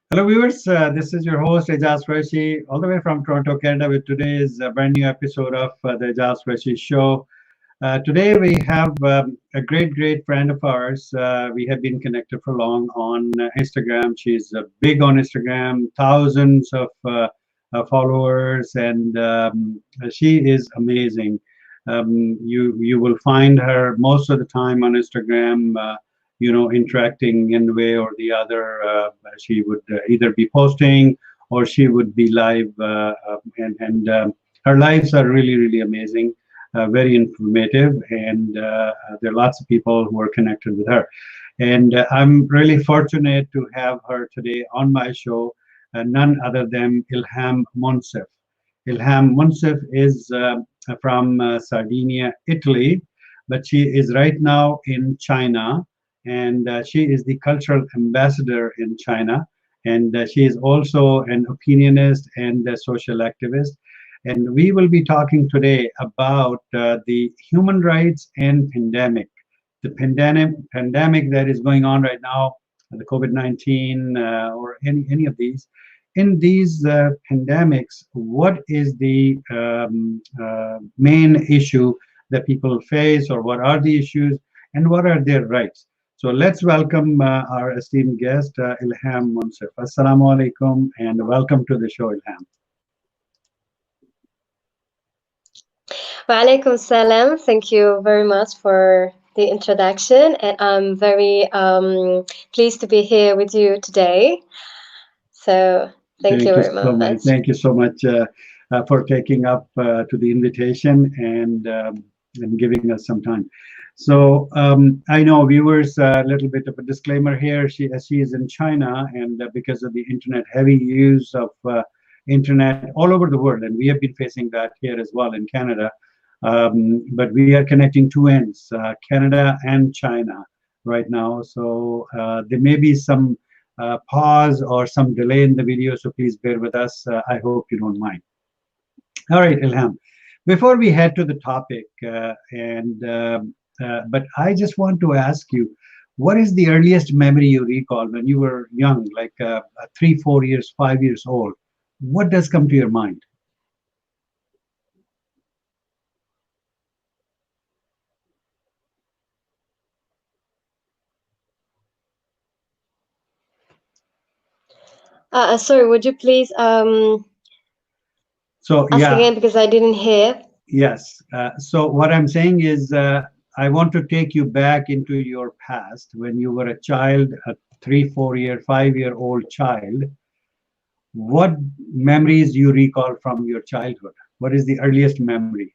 Hello, viewers. This is your host, Aijaz Qureshi, all the way from Toronto, Canada, with today's brand new episode of the Aijaz Qureshi Show. Today, we have a great friend of ours. We have been connected for long on Instagram. She's big on Instagram, thousands of followers, and she is amazing. You will find her most of the time on Instagram. Interacting in a way or the other. She would either be posting or she would be live, and her lives are really amazing, very informative, and there are lots of people who are connected with her. And I'm really fortunate to have her today on my show, none other than Ilham Mounssif. Ilham Mounssif is from Sardinia, Italy, but she is right now in China, and she is the cultural ambassador in China, and she is also an opinionist and a social activist. And we will be talking today about the human rights and pandemic, the pandemic that is going on right now, the COVID-19 or any of these. In these pandemics, what is the main issue that people face, or what are the issues, and what are their rights? So let's welcome our esteemed guest, Ilham Mounssif. Assalamu alaikum, and welcome to the show, Ilham. Wa alaikum salam. Thank you very much for the introduction, and I'm very pleased to be here with you today. So thank you Thank you very so much. much. Thank you so much for taking up to the invitation and giving us some time. So I know viewers, a little bit of a disclaimer here. She is in China, and because of the internet, heavy use of internet all over the world, and we have been facing that here as well in Canada. But we are connecting two ends, Canada and China, right now. So there may be some pause or some delay in the video, so please bear with us. I hope you don't mind. All right, Ilham. Before we head to the topic, but I just want to ask you, what is the earliest memory you recall when you were young, like 3, 4 years, 5 years old? What does come to your mind? Sorry, would you please So ask yeah, again because I didn't hear? yes. So what I'm saying is, I want to take you back into your past when you were a child, a 3, 4 year, 5 year old child. What memories do you recall from your childhood? What is the earliest memory?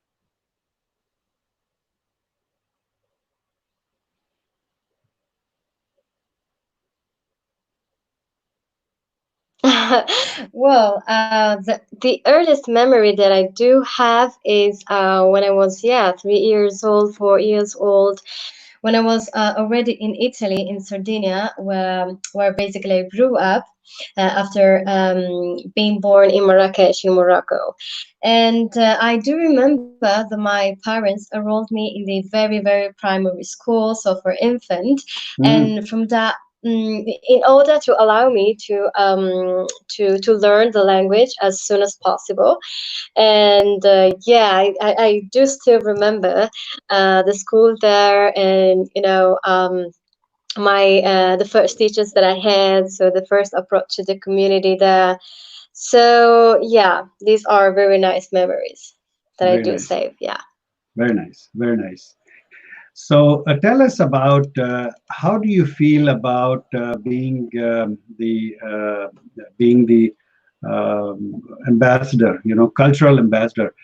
Well, the earliest memory that I do have is when I was 3 years old, 4 years old, when I was already in Italy, in Sardinia, where basically I grew up after being born in Marrakesh, in Morocco. And I do remember that my parents enrolled me in the very primary school, so for infant, Mm. and from that. In order to allow me to learn the language as soon as possible, and I do still remember the school there, and my the first teachers that I had, so the first approach to the community there. So yeah, these are very nice memories that I Very do nice. save. Yeah. Very nice. Very nice. So tell us about how do you feel about being the ambassador, cultural ambassador.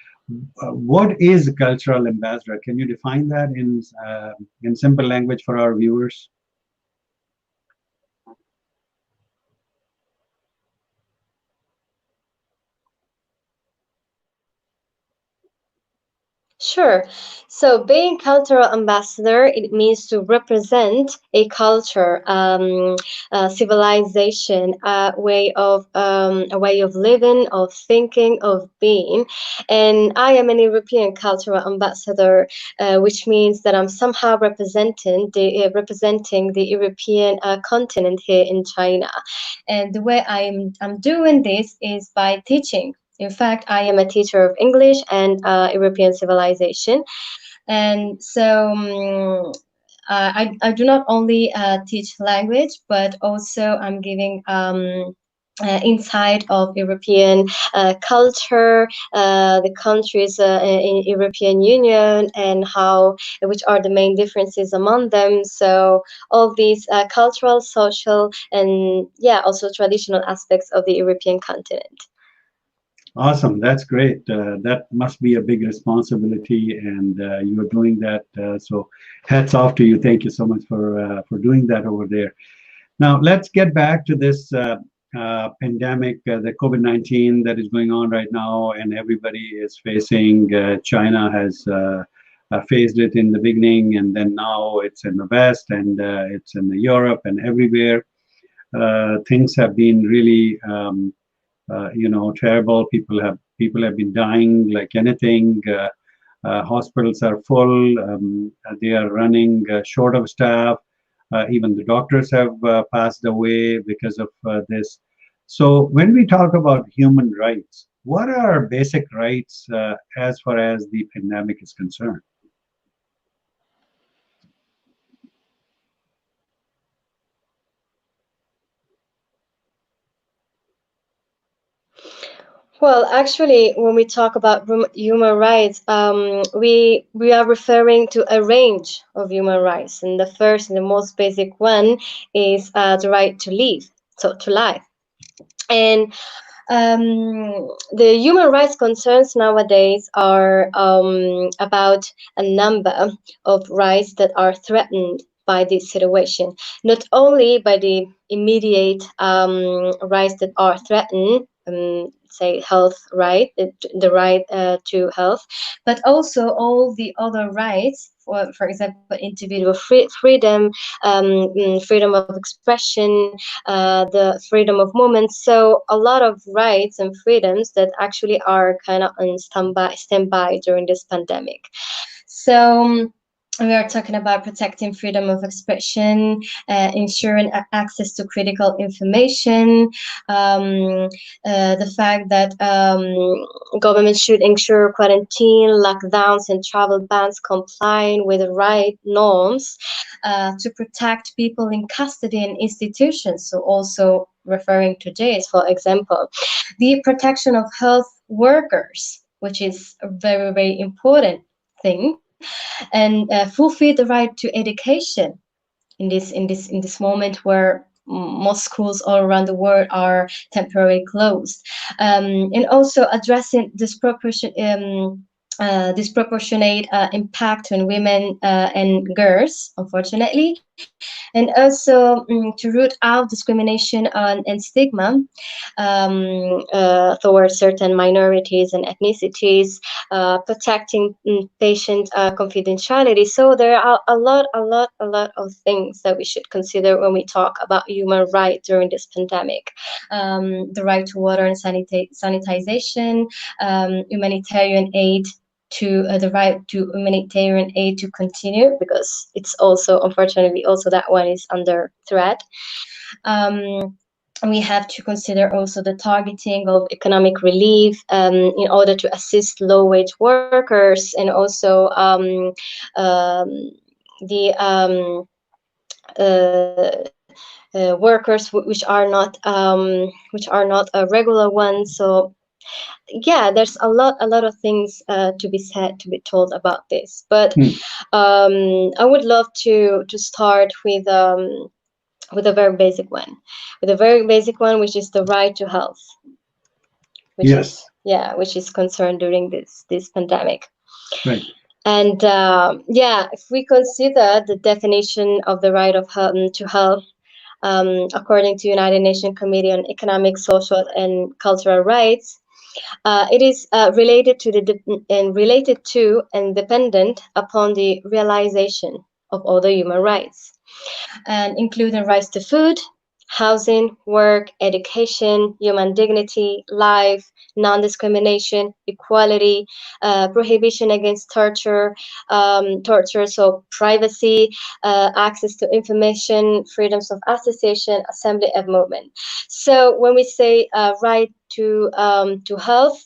What is a cultural ambassador? Can you define that in simple language for our viewers? Sure. So, being cultural ambassador, it means to represent a culture, a civilization, a way of living, of thinking, of being. And I am an European cultural ambassador, which means that I'm somehow representing the European continent here in China. And the way I'm doing this is by teaching. In fact, I am a teacher of English and European civilization. And so I do not only teach language, but also I'm giving insight of European culture, the countries in European Union, and how which are the main differences among them. So all these cultural, social, and yeah, also traditional aspects of the European continent. Awesome, that's great. That must be a big responsibility, and you're doing that. So, hats off to you. Thank you so much for doing that over there. Now, let's get back to this pandemic, the COVID-19 that is going on right now, and everybody is facing. China has faced it in the beginning, and then now it's in the West, and it's in the Europe, and everywhere. Things have been really, terrible. People have been dying like anything. Hospitals are full. They are running short of staff. Even the doctors have passed away because of this. So when we talk about human rights, what are basic rights as far as the pandemic is concerned? Well, actually, when we talk about human rights, we are referring to a range of human rights, and the first and the most basic one is the right to live, so to life. And the human rights concerns nowadays are about a number of rights that are threatened by this situation, not only by the immediate rights that are threatened, say health right, the right to health, but also all the other rights, for example, individual freedom, freedom of expression, the freedom of movement. So a lot of rights and freedoms that actually are kind of on standby during this pandemic. So we are talking about protecting freedom of expression, ensuring access to critical information, the fact that government should ensure quarantine, lockdowns, and travel bans complying with the right norms to protect people in custody and institutions. So also referring to jails, for example, the protection of health workers, which is a very, very important thing, and fulfill the right to education in this moment where most schools all around the world are temporarily closed, and also addressing disproportionate impact on women and girls, unfortunately, and also to root out discrimination and stigma towards certain minorities and ethnicities, protecting patient confidentiality. So there are a lot of things that we should consider when we talk about human rights during this pandemic. The right to water and sanitization, humanitarian aid, to the right to humanitarian aid to continue, because it's also, unfortunately, also that one is under threat. Um, we have to consider also the targeting of economic relief in order to assist low wage workers, and also the workers which are not regular ones. So yeah, there's a lot of things to be said, to be told about this, but Hmm. I would love to start with a very basic one, which is the right to health, which is, Yes, yeah, which is concerned during this pandemic. right. And yeah, if we consider the definition of the right of health, to health, according to United Nations Committee on Economic, Social, and Cultural Rights, It is related to and dependent upon the realization of other human rights, and including rights to food, housing, work, education, human dignity, life, non-discrimination, equality, prohibition against torture, so privacy, access to information, freedoms of association, assembly, and movement. So when we say right to health,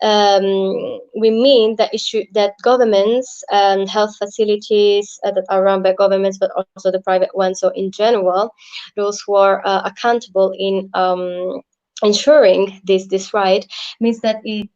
we mean that that governments and health facilities that are run by governments, but also the private ones, so in general, those who are accountable in ensuring this right, means that it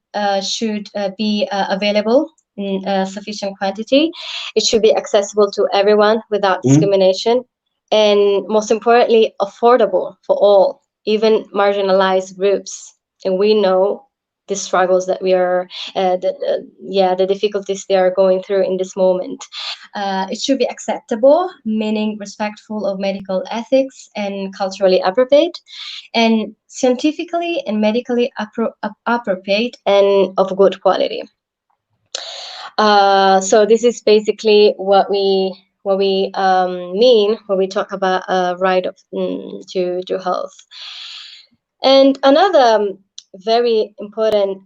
should be available in sufficient quantity. It should be accessible to everyone without discrimination, and most importantly, affordable for all, even marginalized groups. And we know the struggles that we are, the difficulties they are going through in this moment. It should be acceptable, meaning respectful of medical ethics and culturally appropriate, and scientifically and medically appropriate and of good quality. So this is basically what we mean when we talk about right of, to health. And another very important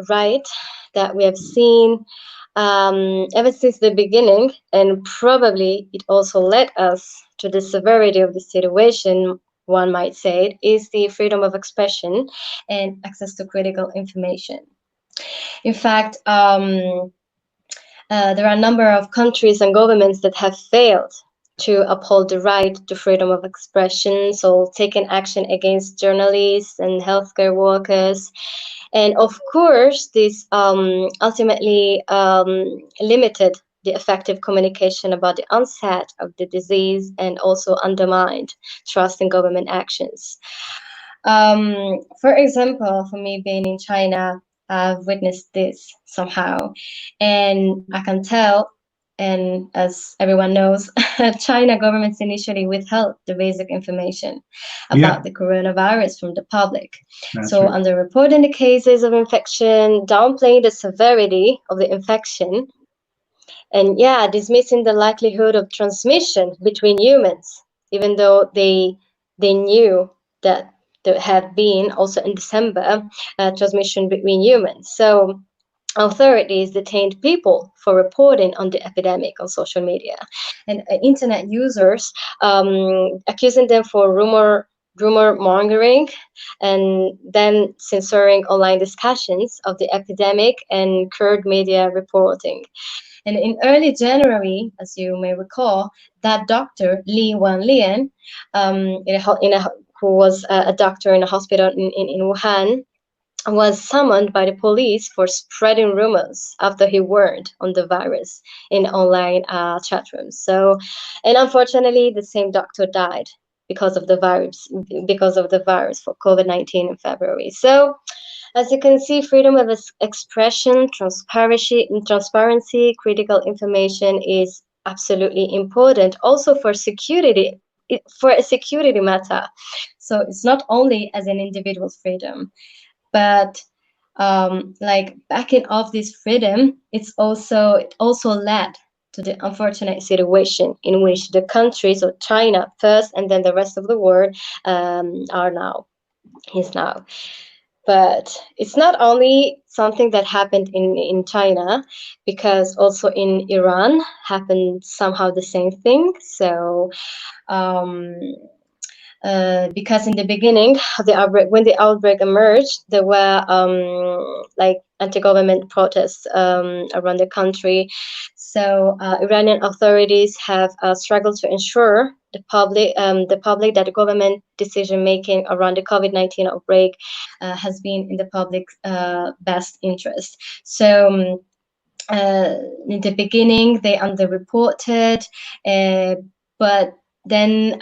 right that we have seen ever since the beginning, and probably it also led us to the severity of the situation, one might say, it is the freedom of expression and access to critical information. In fact, there are a number of countries and governments that have failed to uphold the right to freedom of expression, so taken action against journalists and healthcare workers. And of course, this ultimately limited the effective communication about the onset of the disease and also undermined trust in government actions. For example, for me being in China, I've witnessed this somehow, and I can tell. And as everyone knows, China governments initially withheld the basic information about the coronavirus from the public. So, right. underreporting the cases of infection, downplaying the severity of the infection, and yeah, dismissing the likelihood of transmission between humans, even though they knew that there had been also in December transmission between humans. So authorities detained people for reporting on the epidemic on social media, and internet users, accusing them for rumor mongering, and then censoring online discussions of the epidemic and curbed media reporting. And in early January, as you may recall, that doctor, Li Wanlian, who was a doctor in a hospital in Wuhan, was summoned by the police for spreading rumors after he warned on the virus in online chat rooms. So, and unfortunately, the same doctor died because of the virus for COVID-19 in February. So, as you can see, freedom of expression, transparency, critical information is absolutely important. Also for security, for a security matter. So it's not only as an individual's freedom, but like backing off this freedom, it also led to the unfortunate situation in which the countries of China first and then the rest of the world are now is now. But it's not only something that happened in China, because also in Iran happened somehow the same thing. So um, because in the beginning of the outbreak, when the outbreak emerged, there were like anti-government protests around the country. So Iranian authorities have struggled to ensure the public that the government decision making around the COVID-19 outbreak has been in the public's best interest. So. In the beginning, they underreported, but then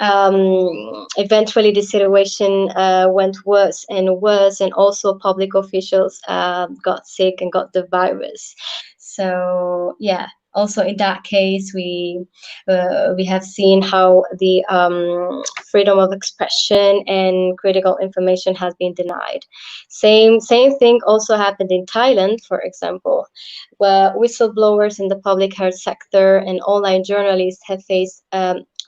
eventually the situation went worse and worse, and also public officials got sick and got the virus. So yeah, also in that case, we have seen how the freedom of expression and critical information has been denied. Same thing also happened in Thailand, for example, where whistleblowers in the public health sector and online journalists have faced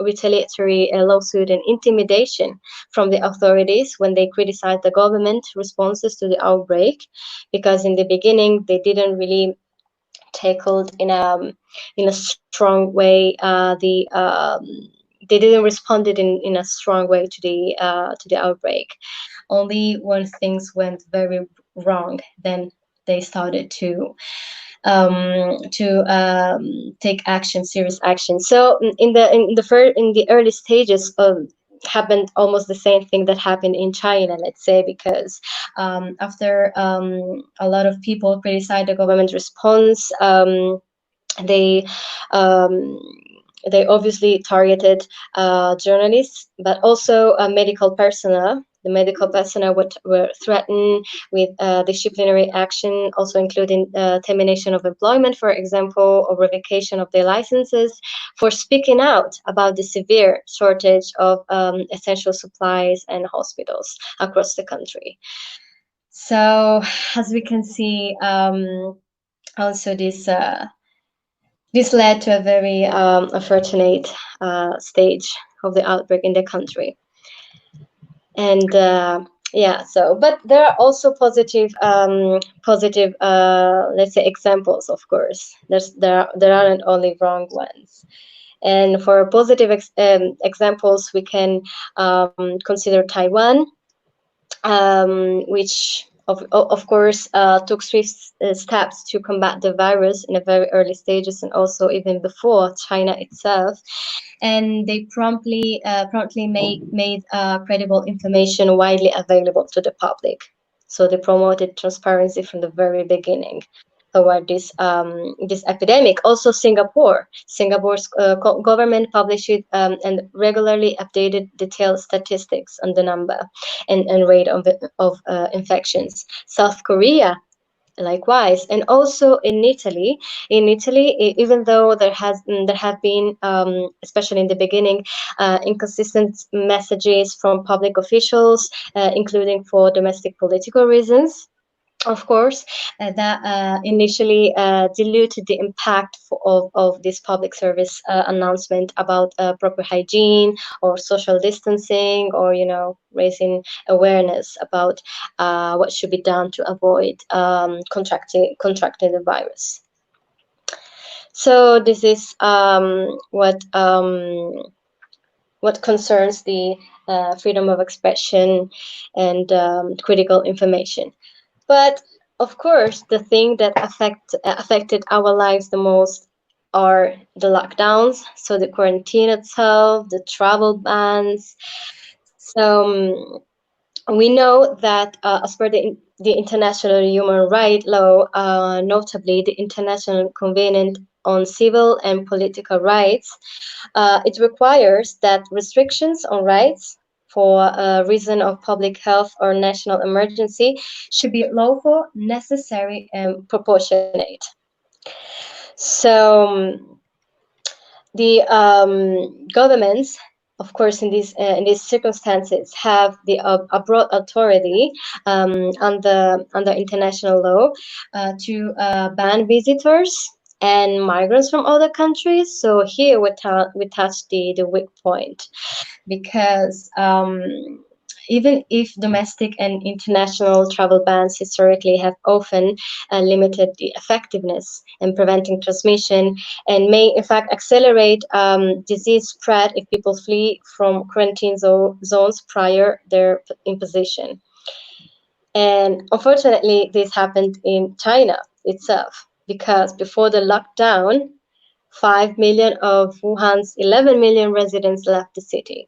retaliatory lawsuit and intimidation from the authorities when they criticized the government responses to the outbreak, because in the beginning they didn't really tackled in a strong way they didn't responded in a strong way to the outbreak. Only when things went very wrong, then they started to take action, serious action. So in the early stages of happened almost the same thing that happened in China, let's say, because after a lot of people criticized the government response, they um, they obviously targeted journalists, but also medical personnel. The medical personnel were threatened with disciplinary action, also including termination of employment, for example, or revocation of their licenses for speaking out about the severe shortage of essential supplies and hospitals across the country. So, as we can see, also this led to a very unfortunate stage of the outbreak in the country. And yeah, so but there are also positive let's say examples. Of course, there aren't only wrong ones. And for positive examples, we can consider Taiwan, which of course took swift steps to combat the virus in a very early stages, and also even before China itself. And they promptly made credible information widely available to the public. So they promoted transparency from the very beginning toward this epidemic. Also, Singapore's government published and regularly updated detailed statistics on the number and rate of infections. South Korea, likewise, and also in Italy. In Italy, even though there have been, especially in the beginning, inconsistent messages from public officials, including for domestic political reasons, of course, that initially diluted the impact of this public service announcement about proper hygiene or social distancing, or raising awareness about what should be done to avoid contracting the virus. So this is what concerns the freedom of expression and critical information. But of course, the thing that affected our lives the most are the lockdowns. So the quarantine itself, the travel bans. So we know that as per the international human rights law, notably the International Covenant on Civil and Political Rights, it requires that restrictions on rights for a reason of public health or national emergency should be lawful, necessary, and proportionate. So the governments, of course, in these circumstances, have the a broad authority under international law to ban visitors and migrants from other countries. So here we touch the weak point, because even if domestic and international travel bans historically have often limited the effectiveness in preventing transmission, and may in fact accelerate disease spread if people flee from quarantine zones prior their imposition. And unfortunately, this happened in China itself, because before the lockdown, 5 million of Wuhan's 11 million residents left the city.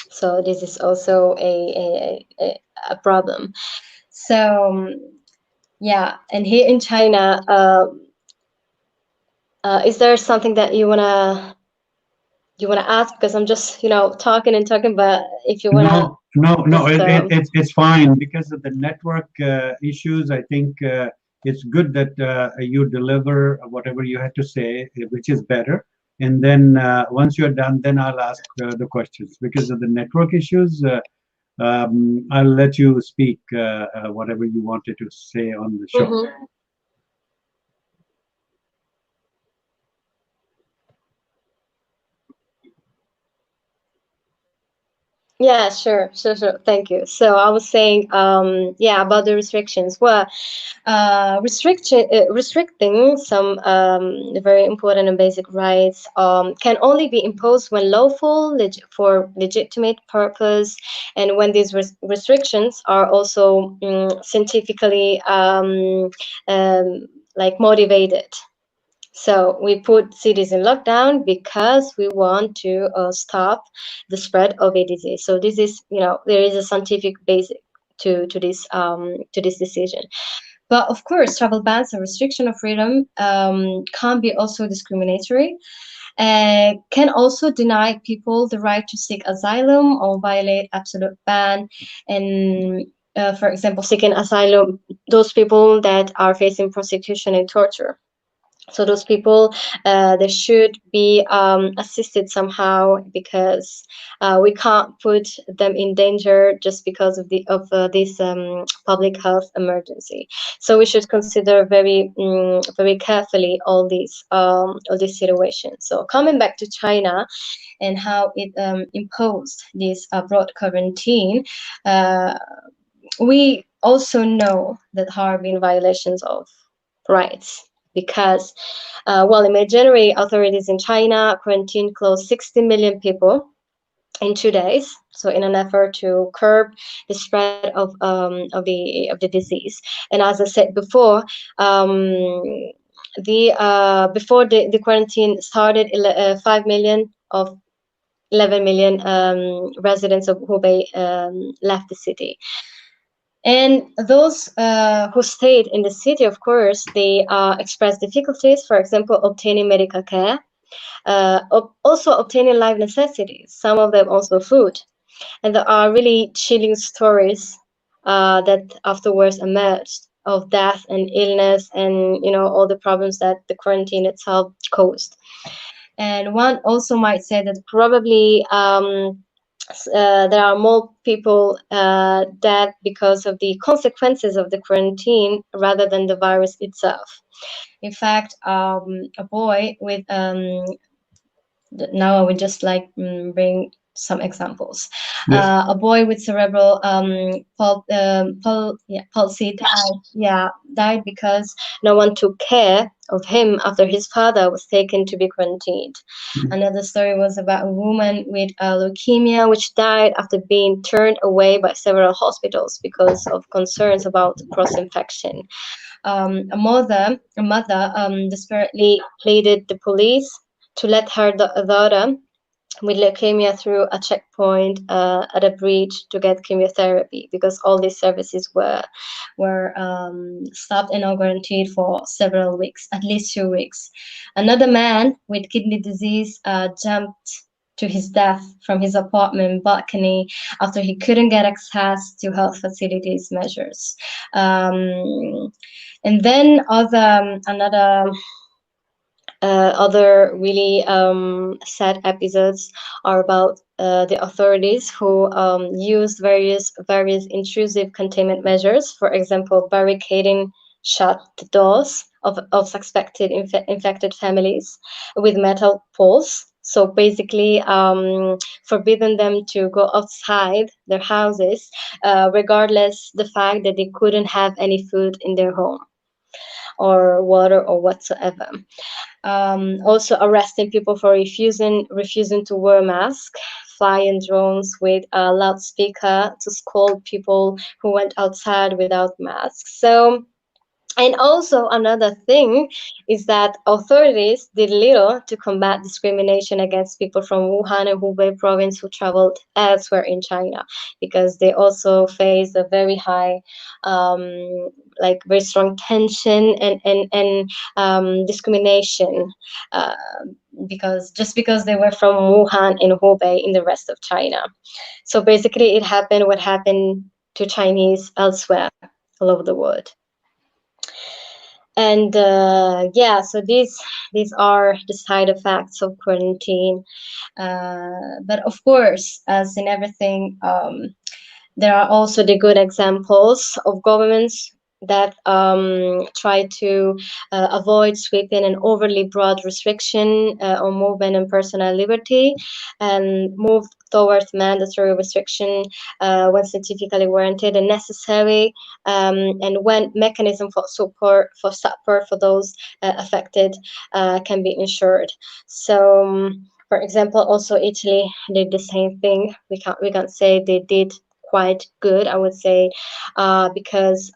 So this is also a problem. So yeah, and here in China, is there something that you wanna ask? Because I'm just talking and talking, but if you wanna No, just it's fine because of the network issues. I think it's good that you deliver whatever you had to say, which is better. and then once you're done, then I'll ask the questions. Because of the network issues, I'll let you speak whatever you wanted to say on the show. Mm-hmm. Yeah, sure. Thank you. So I was saying, yeah, about the restrictions. Well, restricting some very important and basic rights can only be imposed when lawful, for legitimate purpose, and when these restrictions are also scientifically like motivated. So we put cities in lockdown because we want to stop the spread of a disease. So this is, there is a scientific basic to this decision. But of course, travel bans and restriction of freedom can be also discriminatory. Can also deny people the right to seek asylum or violate absolute ban. And for example, seeking asylum, those people that are facing prosecution and torture, so those people, they should be assisted somehow, because we can't put them in danger just because of this public health emergency. So we should consider very carefully all these situations. So coming back to China and how it imposed this broad quarantine, uh, we also know that there have been violations of rights, because, well, in mid-January, authorities in China quarantined close 60 million people in 2 days. So, in an effort to curb the spread of the disease. And as I said before, the before the quarantine started, 5 million of 11 million residents of Hubei left the city. And those who stayed in the city, of course, they expressed difficulties, for example, obtaining medical care, also obtaining life necessities, some of them also food. And there are really chilling stories that afterwards emerged of death and illness, and all the problems that the quarantine itself caused. And one also might say that probably there are more people dead because of the consequences of the quarantine rather than the virus itself. In fact, a boy with now I would just like bring some examples. Yes. A boy with cerebral palsy died. Yeah, died because no one took care of him after his father was taken to be quarantined. Another story was about a woman with leukemia, which died after being turned away by several hospitals because of concerns about cross infection. A mother desperately pleaded the police to let her daughter with leukemia through a checkpoint at a bridge to get chemotherapy, because all these services were stopped and not guaranteed for several weeks, at least 2 weeks. Another man with kidney disease jumped to his death from his apartment balcony after he couldn't get access to health facilities measures. And then other really sad episodes are about the authorities who used various intrusive containment measures. For example, barricading shut the doors of suspected infected families with metal poles. So basically, forbidding them to go outside their houses, regardless the fact that they couldn't have any food in their home or water or whatsoever. Also arresting people for refusing to wear a mask, flying drones with a loudspeaker to scold people who went outside without masks. So, and also another thing is that authorities did little to combat discrimination against people from Wuhan and Hubei province who traveled elsewhere in China, because they also faced a very high, like very strong tension and discrimination, uh, because they were from Wuhan and Hubei in the rest of China. So basically, it happened what happened to Chinese elsewhere all over the world. And yeah, so these are the side effects of quarantine. But of course, as in everything, there are also the good examples of governments that try to avoid sweeping and overly broad restriction on movement and personal liberty, and move towards mandatory restriction when scientifically warranted and necessary, and when mechanism for support for those affected can be ensured. So. For example, also Italy did the same thing. We can't say they did quite good, I would say, because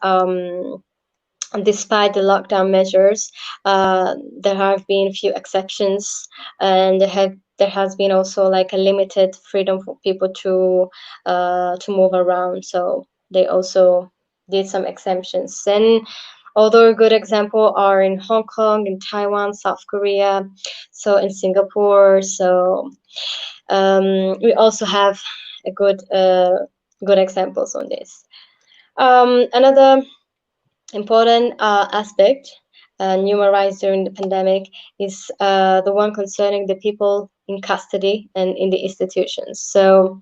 despite the lockdown measures, there have been few exceptions, and there has been also like a limited freedom for people to move around. So they also did some exemptions. And other good example are in Hong Kong, in Taiwan, South Korea, so in Singapore. So we also have a good examples on this. Another important aspect numerized during the pandemic is the one concerning the people in custody and in the institutions. So,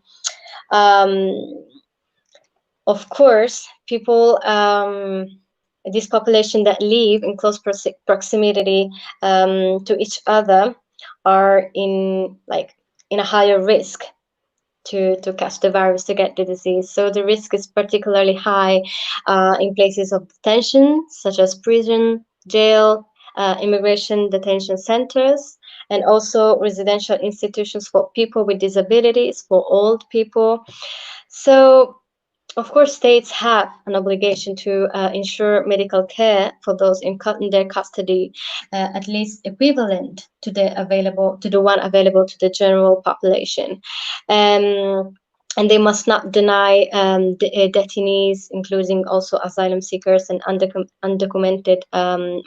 um, of course, people, this population that live in close proximity to each other are in like in a higher risk to catch the virus, to get the disease. So the risk is particularly high in places of detention, such as prison, jail, immigration detention centers, and also residential institutions for people with disabilities, for old people. So of course, states have an obligation to ensure medical care for those in their custody, at least equivalent to the one available to the general population. Um, and they must not deny detainees, including also asylum seekers and undocumented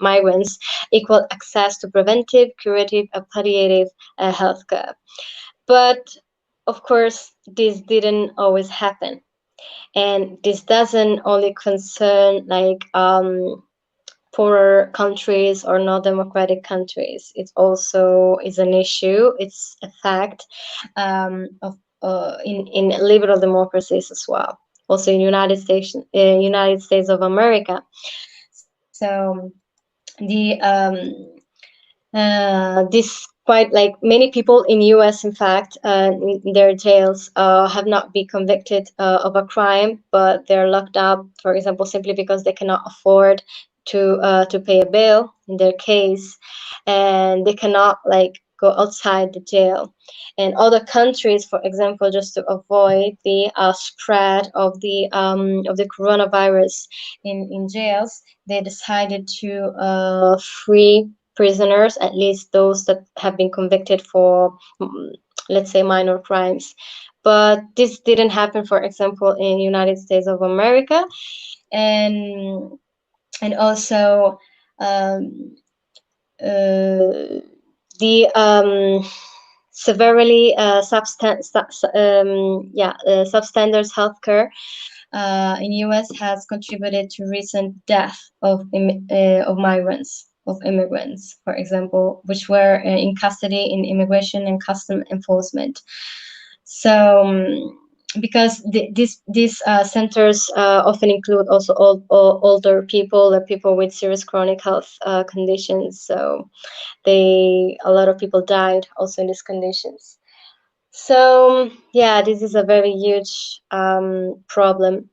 migrants, equal access to preventive, curative, and palliative health care. But of course, this didn't always happen, and this doesn't only concern like poorer countries or not democratic countries. It also is an issue. It's a fact of in liberal democracies as well. Also in United States of America. So the this quite like many people in US, in fact, in their jails have not been convicted of a crime, but they're locked up, for example, simply because they cannot afford to pay a bail in their case, and they cannot like go outside the jail. And other countries, for example, just to avoid the spread of the coronavirus in jails, they decided to free prisoners, at least those that have been convicted for, let's say, minor crimes. But this didn't happen, for example, in United States of America, and also um, the severely substandard healthcare in US has contributed to recent death of migrants, of immigrants, for example, which were in custody in immigration and custom enforcement. So because these centers often include also older people or people with serious chronic health conditions. So a lot of people died also in these conditions. So yeah, this is a very huge problem.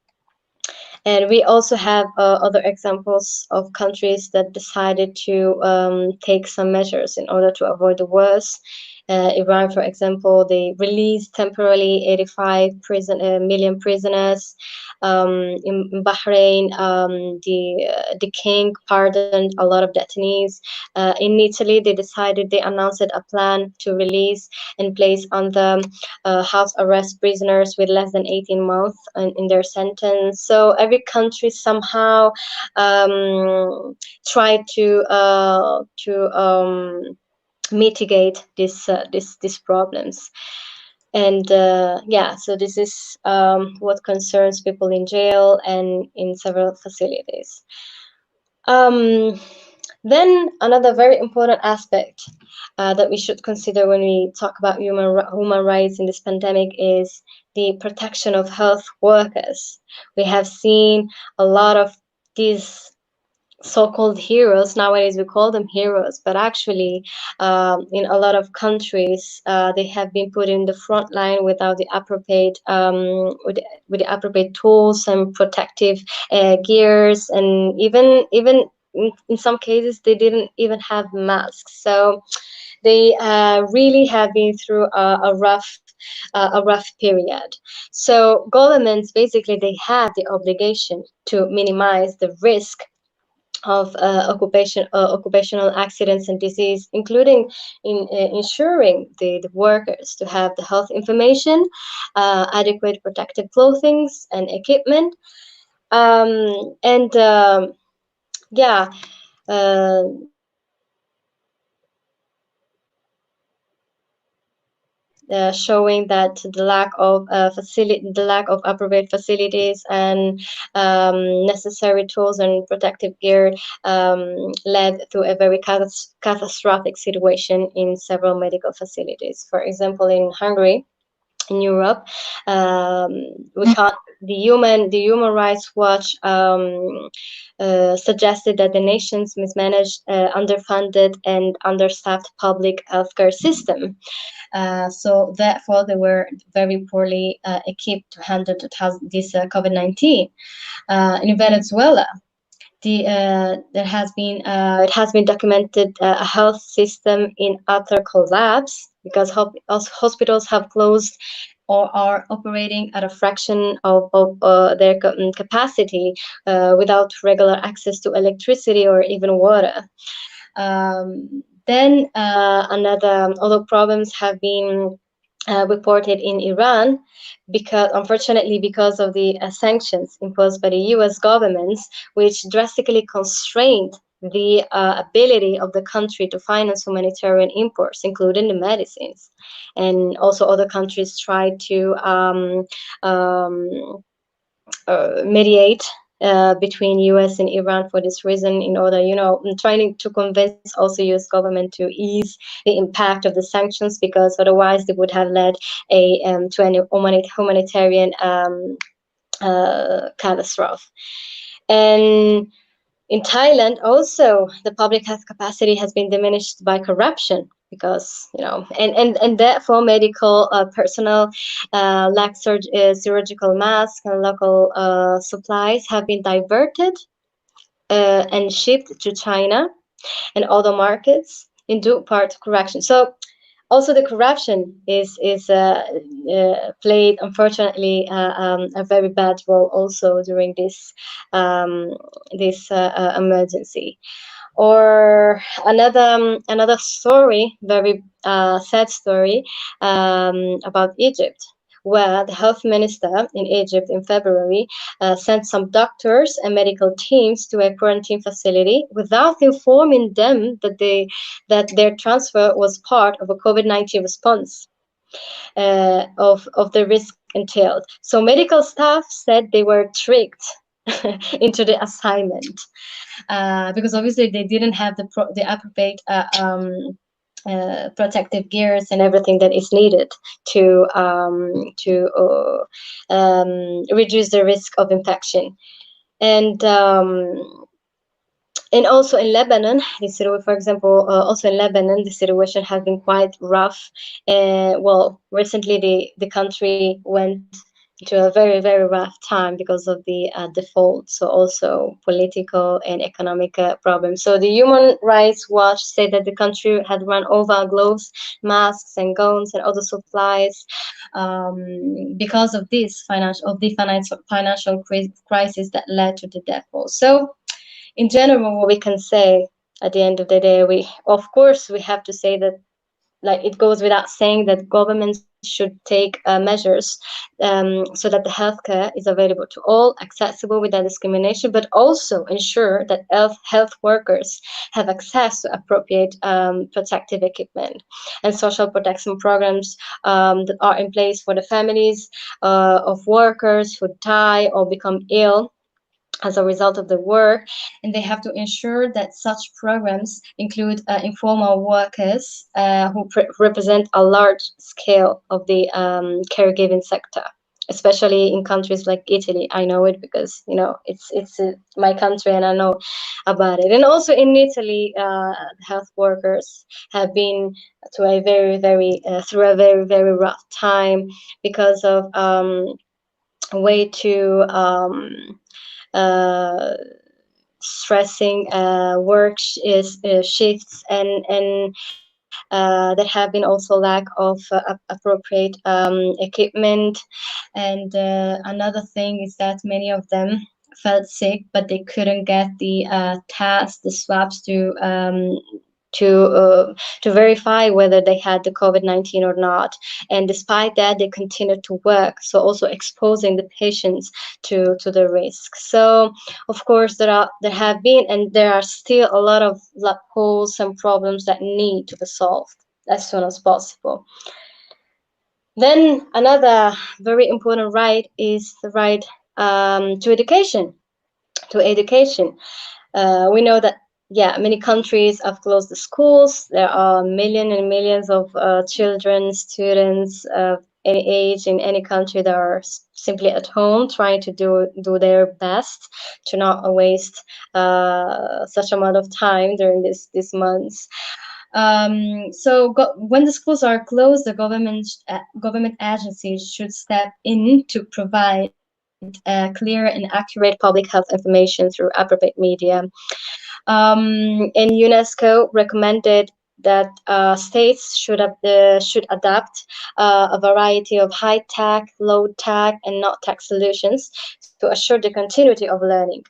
And we also have other examples of countries that decided to take some measures in order to avoid the worst. Iran, for example, they released temporarily 85 million prisoners. In Bahrain, the king pardoned a lot of detainees. In Italy, they announced a plan to release and place on the house arrest prisoners with less than 18 months in their sentence. So every country somehow tried to mitigate these problems. And yeah, so this is what concerns people in jail and in several facilities. Um, Then another very important aspect that we should consider when we talk about human rights in this pandemic is the protection of health workers. We have seen a lot of these so-called heroes. Nowadays we call them heroes, but actually in a lot of countries they have been put in the front line without the appropriate with the appropriate tools and protective gears, and even in some cases they didn't even have masks. So they really have been through a rough period. So governments basically they have the obligation to minimize the risk of occupational accidents and disease, including in ensuring the workers to have the health information, adequate protective clothing and equipment, and yeah, there has been showing that the lack of appropriate facilities and necessary tools and protective gear led to a very catastrophic situation in several medical facilities. For example, in Hungary, in Europe, um, we can't. The Human Rights Watch suggested that the nation's mismanaged, underfunded, and understaffed public healthcare system, so therefore, they were very poorly equipped to handle this COVID-19. In Venezuela, it has been documented a health system in utter collapse because hospitals have closed or are operating at a fraction of their capacity without regular access to electricity or even water. Then another other problems have been reported in Iran, because unfortunately because of the sanctions imposed by the U.S. government, which drastically constrained the ability of the country to finance humanitarian imports, including the medicines, and also other countries tried to um, mediate between U.S. and Iran for this reason, in order, trying to convince also U.S. government to ease the impact of the sanctions, because otherwise they would have led to an humanitarian catastrophe. And in Thailand, also the public health capacity has been diminished by corruption, because and therefore medical personnel lack surgical masks, and local supplies have been diverted and shipped to China and other markets in due part to corruption. So also the corruption is played, unfortunately, a very bad role also during this emergency. Or another story, very sad story, about Egypt, where the health minister in Egypt in February sent some doctors and medical teams to a quarantine facility without informing them that their transfer was part of a COVID-19 response, of the risk entailed. So medical staff said they were tricked into the assignment, because obviously they didn't have the appropriate protective gears and everything that is needed to reduce the risk of infection. And also in Lebanon, for example, also in Lebanon, the situation has been quite rough. Well, recently the country went into a very, very rough time because of the default, so also political and economic problems. So the Human Rights Watch said that the country had run over gloves, masks, and gowns and other supplies, because of the financial crisis that led to the default. So in general, what we can say at the end of the day, we of course we have to say that, like, it goes without saying that governments should take measures so that the healthcare is available to all, accessible without discrimination, but also ensure that health workers have access to appropriate protective equipment and social protection programs that are in place for the families of workers who die or become ill as a result of the war, and they have to ensure that such programs include informal workers who represent a large scale of the caregiving sector, especially in countries like Italy. I know it because it's my country and I know about it. And also in Italy, health workers have been to a very very through a very very rough time because of way too uh, stressing shifts, and that have been also lack of appropriate equipment. And another thing is that many of them felt sick, but they couldn't get the tests, the swabs to uh, to verify whether they had the COVID-19 or not. And despite that, they continued to work, so also exposing the patients to the risk. So, of course, there have been and there are still a lot of loopholes and problems that need to be solved as soon as possible. Then another very important right is the right to education. To education, we know that, yeah, many countries have closed the schools. There are millions and millions of children, students of any age in any country that are simply at home trying to do their best to not waste such amount of time during these months. So when the schools are closed, the government agencies should step in to provide clear and accurate public health information through appropriate media. And UNESCO recommended that states should adopt a variety of high tech, low tech, and not tech solutions to assure the continuity of learning.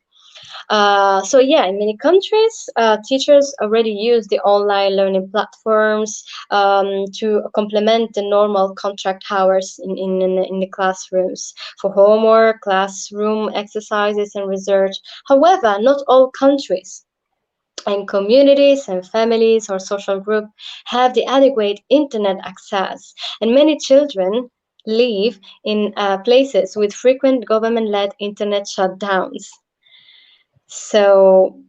So yeah, in many countries, teachers already use the online learning platforms to complement the normal contract hours in the classrooms for homework, classroom exercises, and research. However, not all countries and communities and families or social group have the adequate internet access, and many children live in places with frequent government-led internet shutdowns. So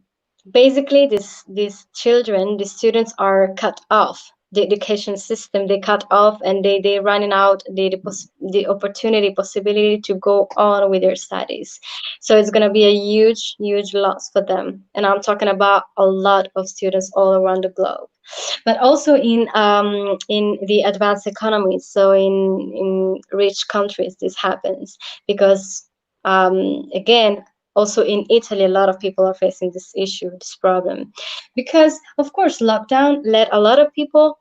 basically, these children, these students are cut off. The education system they cut off, and they running out the opportunity possibility to go on with their studies. So it's gonna be a huge loss for them. And I'm talking about a lot of students all around the globe, but also in the advanced economies. So in rich countries, this happens because again, also in Italy, a lot of people are facing this issue, this problem, because of course lockdown left a lot of people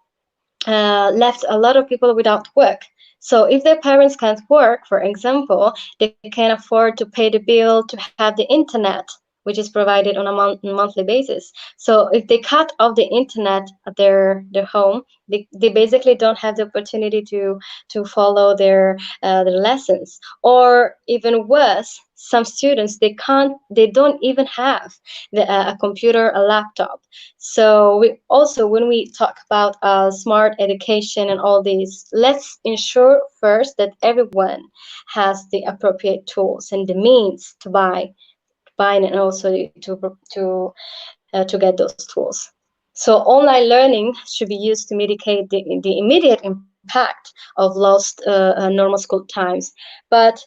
without work. So if their parents can't work, for example, they can't afford to pay the bill to have the internet, which is provided on a monthly basis. So if they cut off the internet at their home, they basically don't have the opportunity to follow their lessons. Or even worse, some students they don't even have a computer, a laptop. So we also, when we talk about smart education and all these, let's ensure first that everyone has the appropriate tools and the means to buy and also to get those tools. So online learning should be used to mitigate the immediate impact of lost normal school times, but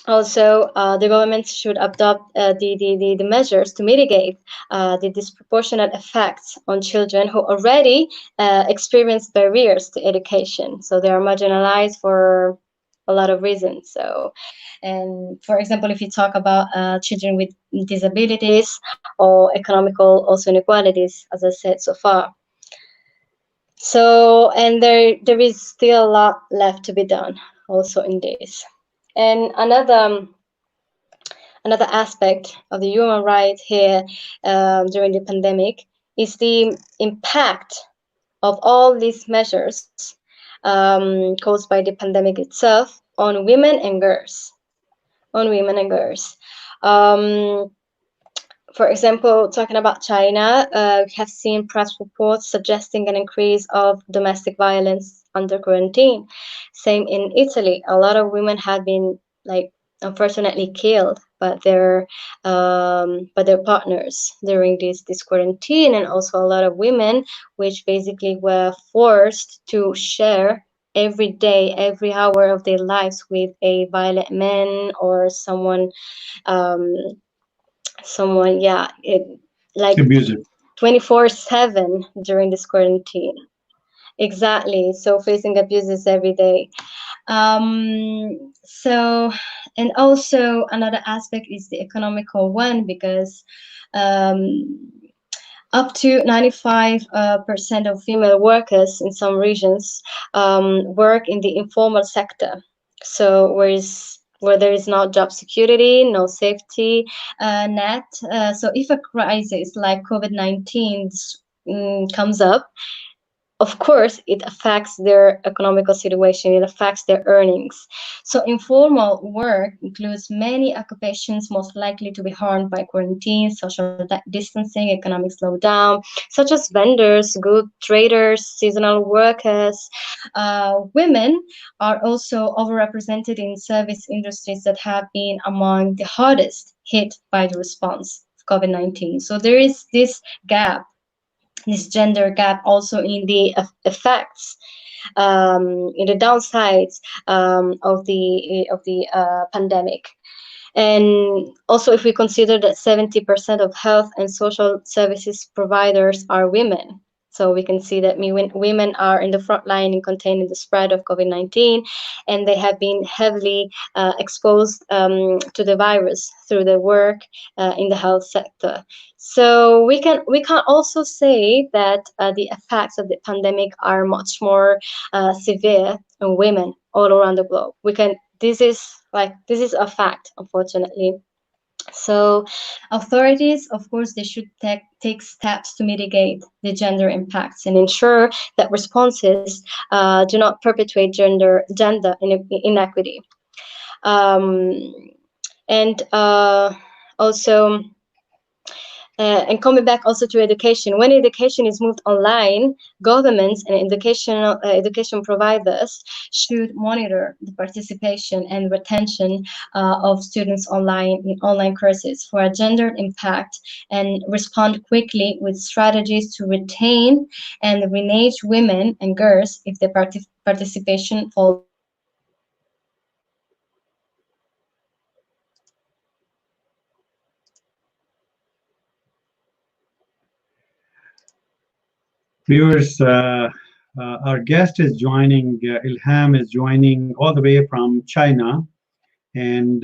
also, the government should adopt the measures to mitigate the disproportionate effects on children who already experience barriers to education. So they are marginalized for a lot of reasons. So, and for example, if you talk about children with disabilities or economical also inequalities, as I said so far. So, and there is still a lot left to be done also in this. And another aspect of the human rights here during the pandemic is the impact of all these measures caused by the pandemic itself on women and girls. On women and girls. Um, for example, talking about China, we have seen press reports suggesting an increase of domestic violence under quarantine. Same in Italy. A lot of women have been, like, unfortunately killed but their partners during this quarantine, and also a lot of women which basically were forced to share every day, every hour of their lives with a violent man or um, someone, yeah, like Abusive. 24/7 during this quarantine. Exactly. So facing abuses every day. So, and also another aspect is the economical one, because um, up to 95% of female workers in some regions work in the informal sector. So, where there is no job security, no safety net. So, if a crisis like COVID-19 comes up, of course it affects their economical situation, it affects their earnings. So informal work includes many occupations most likely to be harmed by quarantine, social distancing, economic slowdown, such as vendors, good traders, seasonal workers. Women are also overrepresented in service industries that have been among the hardest hit by the response of COVID-19. So there is gap this gender gap also in the effects, in the downsides of the pandemic. And also, if we consider that 70% of health and social services providers are women, so we can see that women are in the front line in containing the spread of COVID-19, and they have been heavily exposed to the virus through their work in the health sector. So we can also say that the effects of the pandemic are much more severe on women all around the globe. This is a fact, unfortunately. So authorities, of course, they should take steps to mitigate the gender impacts and ensure that responses do not perpetuate gender inequity. Um, and also and coming back also to education, when education is moved online, governments and education providers should monitor the participation and retention of students online in online courses for a gender impact, and respond quickly with strategies to retain and renage women and girls if their participation falls short. Viewers, our guest is joining, Ilham is joining all the way from China. And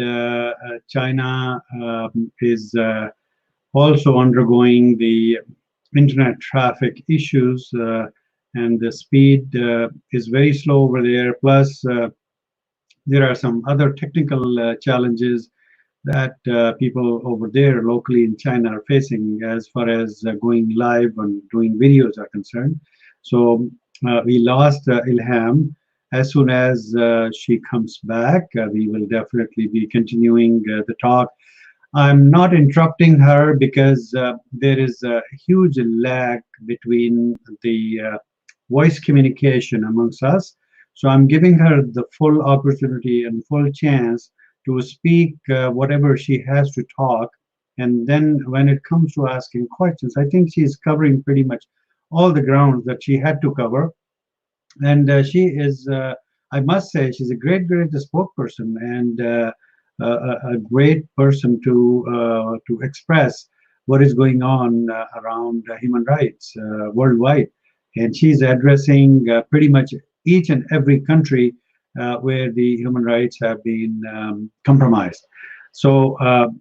China is also undergoing the internet traffic issues, and the speed is very slow over there. Plus, there are some other technical challenges that people over there locally in China are facing as far as going live and doing videos are concerned. So we lost Ilham. As soon as she comes back, we will definitely be continuing the talk. I'm not interrupting her because there is a huge lag between the voice communication amongst us. So I'm giving her the full opportunity and full chance to speak whatever she has to talk. And then when it comes to asking questions, I think she's covering pretty much all the grounds that she had to cover. And she is, I must say, she's a great spokesperson and a great person to express what is going on around human rights worldwide. And she's addressing pretty much each and every country where the human rights have been compromised. So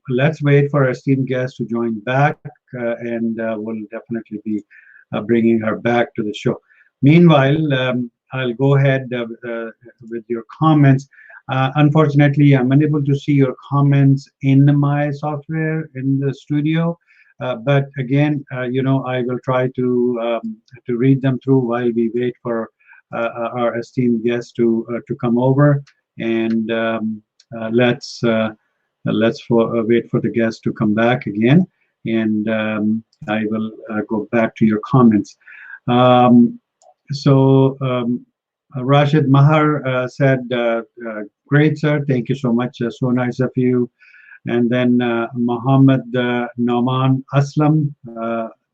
let's wait for our esteemed guest to join back, and we'll definitely be bringing her back to the show. Meanwhile, I'll go ahead with your comments. Unfortunately, I'm unable to see your comments in my software in the studio. But again, I will try to read them through while we wait for our esteemed guest to come over, and wait for the guest to come back again, and I will go back to your comments. Rashid Mahar said, great, sir. Thank you so much. So nice of you. And then Muhammad Nauman Aslam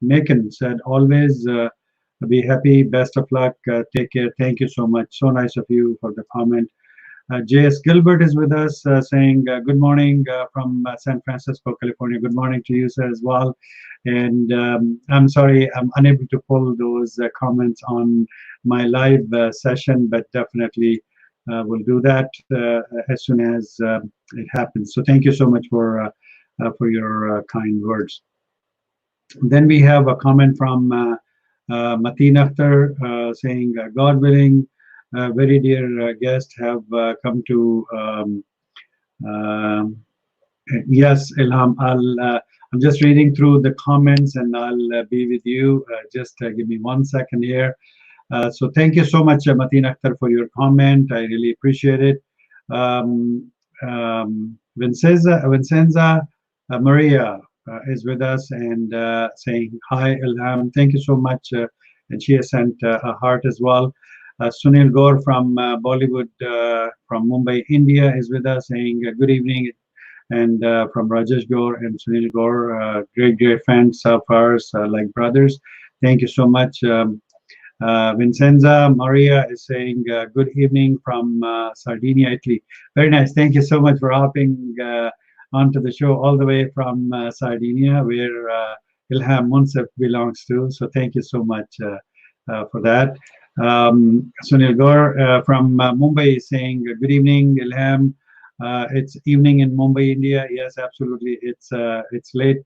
Mekan said, always be happy, best of luck, take care. Thank you so much. So nice of you for the comment. J.S. Gilbert is with us saying good morning from San Francisco, California. Good morning to you, sir, as well. And I'm sorry, I'm unable to pull those comments on my live session, but definitely we'll do that as soon as it happens. So thank you so much for your kind words. Then we have a comment from Mateen Akhtar saying, God willing, very dear guest have come to yes, Ilham. I'm just reading through the comments and I'll be with you. Just give me 1 second here. So thank you so much, Mateen Akhtar, for your comment. I really appreciate it. Vincenza Maria is with us and saying hi, Ilham. Thank you so much. And she has sent a heart as well. Sunil Gaur from Bollywood, from Mumbai, India, is with us saying good evening. And from Rajesh Gaur and Sunil Gaur, great fans of ours, like brothers. Thank you so much. Vincenza Maria is saying good evening from Sardinia, Italy. Very nice. Thank you so much for hopping onto the show all the way from Sardinia, where Ilham Mounssif belongs to. So thank you so much for that. Sunil Gaur from Mumbai is saying good evening, Ilham. It's evening in Mumbai, India. Yes, absolutely. It's late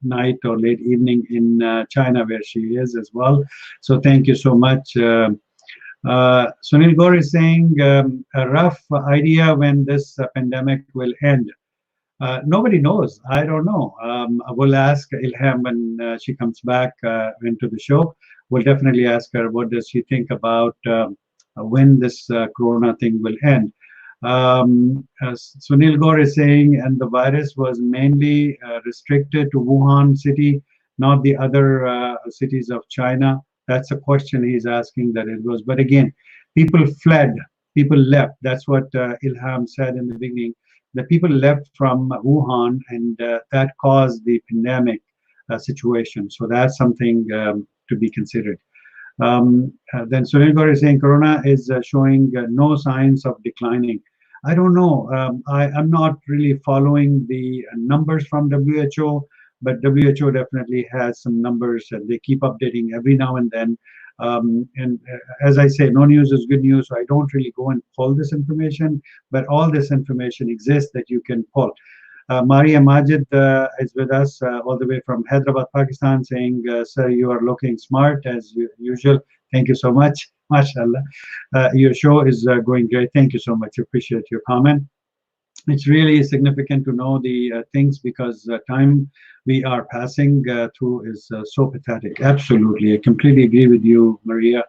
night or late evening in China, where she is as well. So thank you so much. Sunil Gaur is saying a rough idea when this pandemic will end. Nobody knows. I don't know. We'll ask Ilham when she comes back into the show. We'll definitely ask her what does she think about when this corona thing will end. Sunil Gaur is saying, and the virus was mainly restricted to Wuhan city, not the other cities of China. That's a question he's asking that it was. But again, people fled, people left. That's what Ilham said in the beginning. The people left from Wuhan, and that caused the pandemic situation. So that's something to be considered. Then Sunil Gaur is saying Corona is showing no signs of declining. I don't know. I'm not really following the numbers from WHO, but WHO definitely has some numbers and they keep updating every now and then. And as I say, no news is good news. So I don't really go and pull this information, but all this information exists that you can pull. Maria Majid is with us all the way from Hyderabad, Pakistan, saying, sir, you are looking smart as usual. Thank you so much. MashaAllah. Your show is going great. Thank you so much. Appreciate your comment. It's really significant to know the things because time we are passing through is so pathetic. Absolutely. I completely agree with you, Maria.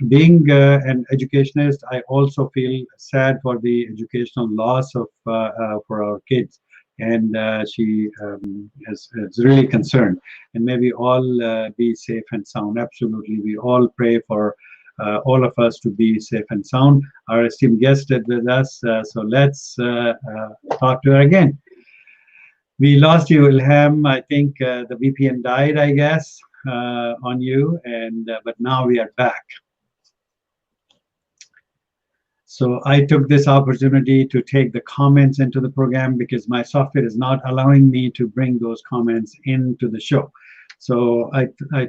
Being an educationist, I also feel sad for the educational loss of for our kids, and she is really concerned. And may we all be safe and sound. Absolutely, we all pray for all of us to be safe and sound. Our esteemed guest is with us, so let's talk to her again. We lost you, Ilham. I think the VPN died, I guess, on you, and but now we are back. So I took this opportunity to take the comments into the program because my software is not allowing me to bring those comments into the show. So I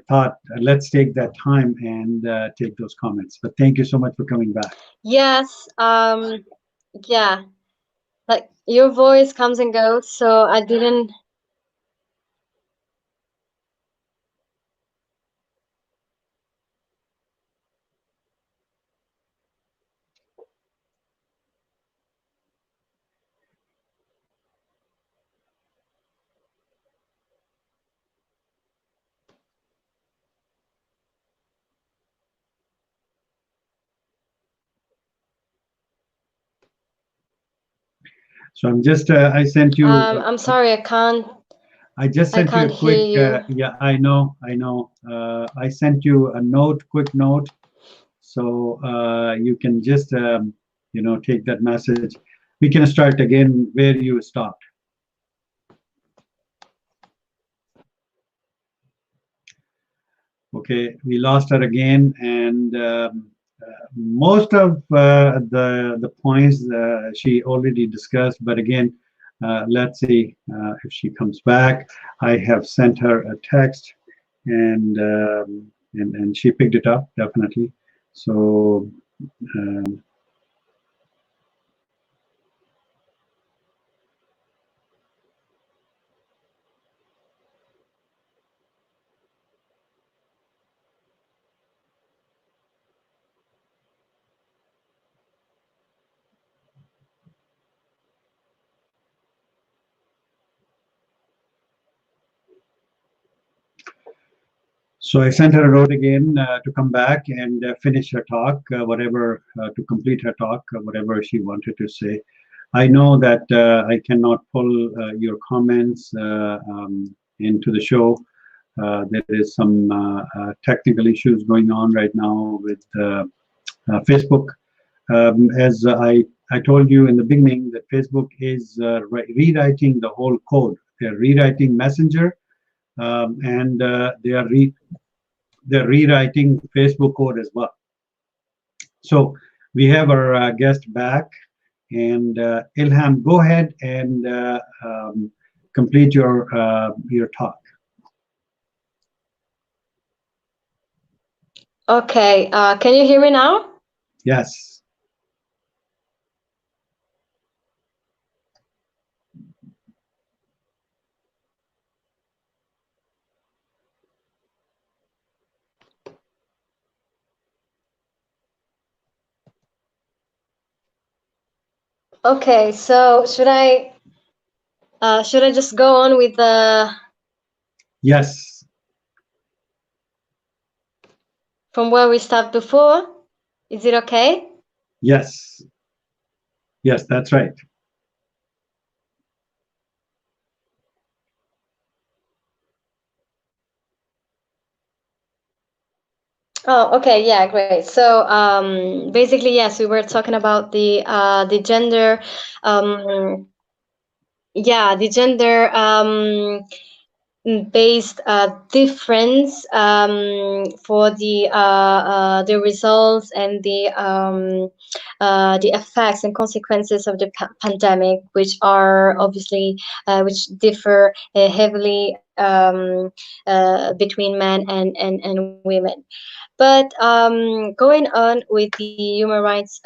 thought let's take that time and take those comments. But thank you so much for coming back. Yes. Yeah. Like your voice comes and goes, so I didn't. So I'm just I sent you. I'm sorry, I can't. I just I sent you can't a quick. hear you. Yeah, I know. I sent you a note, quick note, so you can just take that message. We can start again where you stopped. Okay, we lost her again, and most of the points she already discussed. But again, let's see if she comes back. I have sent her a text, and and she picked it up definitely. So. Um, So I sent her a note again to come back and finish her talk, whatever, to complete her talk, whatever she wanted to say. I know that I cannot pull your comments into the show. There is some technical issues going on right now with Facebook. As I told you in the beginning, that Facebook is rewriting the whole code. They're rewriting Messenger, and they're rewriting Facebook code as well. So we have our guest back, and Ilham, go ahead and complete your talk. Okay, can you hear me now? Yes. Okay, so should I just go on with the Yes. from where we stopped before? Is it okay? Yes. Yes, that's right. Oh, okay, yeah, great. So, basically, yes, we were talking about the gender, um, yeah, the gender based difference for the results and the effects and consequences of the pandemic, which are obviously which differ heavily between men and women. But going on with the human rights